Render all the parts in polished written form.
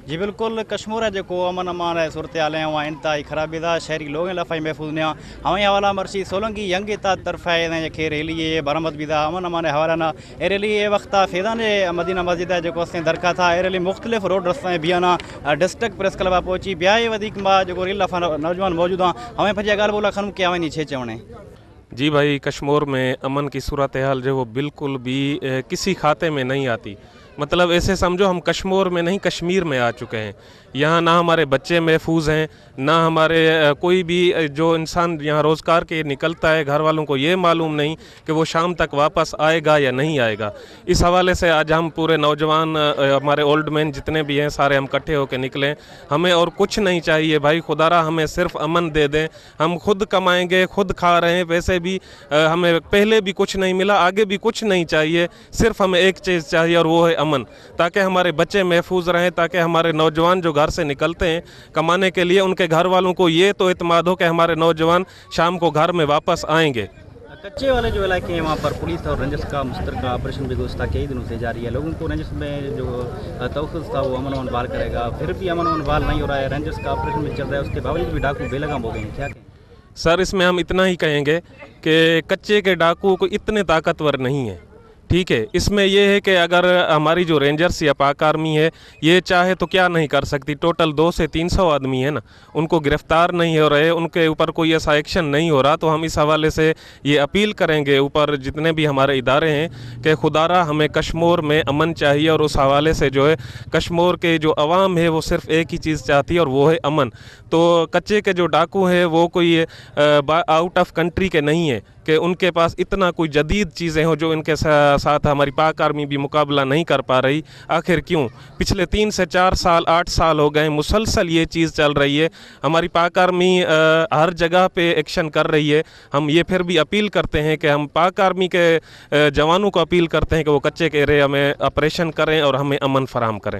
جی بالکل کشمیر ہے جو امن امان ہے صورت حال ہیں وہاں انتہائی خرابی دا شہری لوگوں لفائی محفوظ نے ہمیں حوالہ مرشی سولنگی ینگ تا طرف ہے کہ ریلی ہے برمت بھی دا امن امان حوالہ نہ اے ریلی یہ وقت فیضان مدینہ مسجد ہے جو اسیں درکا تھا اے ریلی مختلف روڈ رستیں بیانا ڈسٹرکٹ پریس کلب پہنچی بیا ودیک ما جو ریل لفا نوجوان موجود ہیں ہمیں پھجے گال بولا خنم کہ ہمیں نہیں چھے چونے جی بھائی کشمیر میں امن کی صورتحال جو وہ بالکل بھی کسی کھاتے میں نہیں آتی. مطلب ایسے سمجھو ہم کشمیر میں نہیں کشمیر میں آ چکے ہیں. یہاں نہ ہمارے بچے محفوظ ہیں نہ ہمارے کوئی بھی جو انسان یہاں روزگار کے نکلتا ہے گھر والوں کو یہ معلوم نہیں کہ وہ شام تک واپس آئے گا یا نہیں آئے گا. اس حوالے سے آج ہم پورے نوجوان ہمارے اولڈ مین جتنے بھی ہیں سارے ہم اکٹھے ہو کے نکلیں. ہمیں اور کچھ نہیں چاہیے بھائی خدا را ہمیں صرف امن دے دیں. ہم خود کمائیں گے خود کھا رہے ہیں ویسے بھی ہمیں پہلے بھی کچھ نہیں ملا آگے بھی کچھ نہیں چاہیے. صرف ہمیں ایک چیز چاہیے اور وہ ہے امن تاکہ ہمارے بچے محفوظ رہیں تاکہ ہمارے نوجوان جو گھر سے نکلتے ہیں کمانے کے لیے ان کے گھر والوں کو یہ تو اعتماد ہو کہ ہمارے نوجوان شام کو گھر میں واپس آئیں گے. کچے والے جو علاقے ہیں وہاں پر پولیس اور رنجس کا مشترکہ آپریشن بھی گزشتہ کئی دنوں سے جاری ہے. لوگوں کو رنجس میں جو توخذ تھا وہ امن و بحال کرے گا پھر بھی امن و بحال نہیں ہو رہا ہے. رنجس کا آپریشن بھی چل رہا ہے اس کے باوجود بھی ڈاکو بے لگام ہو گئے ہیں. کیا کہیں سر اس میں ہم اتنا ہی کہیں گے کہ کچے کے ڈاکو کو اتنے طاقتور نہیں ہیں. ٹھیک ہے اس میں یہ ہے کہ اگر ہماری جو رینجرس یا پاک آرمی ہے یہ چاہے تو کیا نہیں کر سکتی. ٹوٹل 200 سے 300 آدمی ہیں نا ان کو گرفتار نہیں ہو رہے ان کے اوپر کوئی ایسا ایکشن نہیں ہو رہا. تو ہم اس حوالے سے یہ اپیل کریں گے اوپر جتنے بھی ہمارے ادارے ہیں کہ خدا را ہمیں کشمیر میں امن چاہیے. اور اس حوالے سے جو ہے کشمیر کے جو عوام ہے وہ صرف ایک ہی چیز چاہتی ہے اور وہ ہے امن. تو کچے کے جو ڈاکو ہیں وہ کوئی آؤٹ آف کنٹری کے نہیں ہیں کہ ان کے پاس اتنا کوئی جدید چیزیں ہوں جو ان کے ساتھ ہماری پاک آرمی بھی مقابلہ نہیں کر پا رہی. آخر کیوں پچھلے 3 سے 4 سال 8 سال ہو گئے مسلسل یہ چیز چل رہی ہے. ہماری پاک آرمی ہر جگہ پہ ایکشن کر رہی ہے. ہم یہ پھر بھی اپیل کرتے ہیں کہ ہم پاک آرمی کے جوانوں کو اپیل کرتے ہیں کہ وہ کچے کے ایریا میں آپریشن کریں اور ہمیں امن فراہم کریں.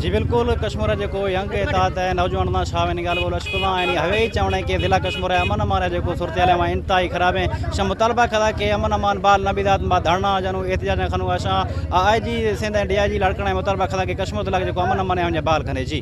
جی بالکل کشمیر جو ینگ اتحاد ہے نوجوان کا شاہ نگال بولا شکلا یعنی ہوے ہی چاہنے کہ ضلع کشمیر ہے امن امان ہے جو صورت حال ہے وہاں انتہائی خراب ہیں. شاہ مطالبہ کھا کہ امن امان بال نبیدات ما دھرنا جنو احتجاج خنو شاہ IG سندھ DIG لڑکنا مطالبہ کھا کہ کشمیر ضلع جو امن امان ہے بال کھنے. جی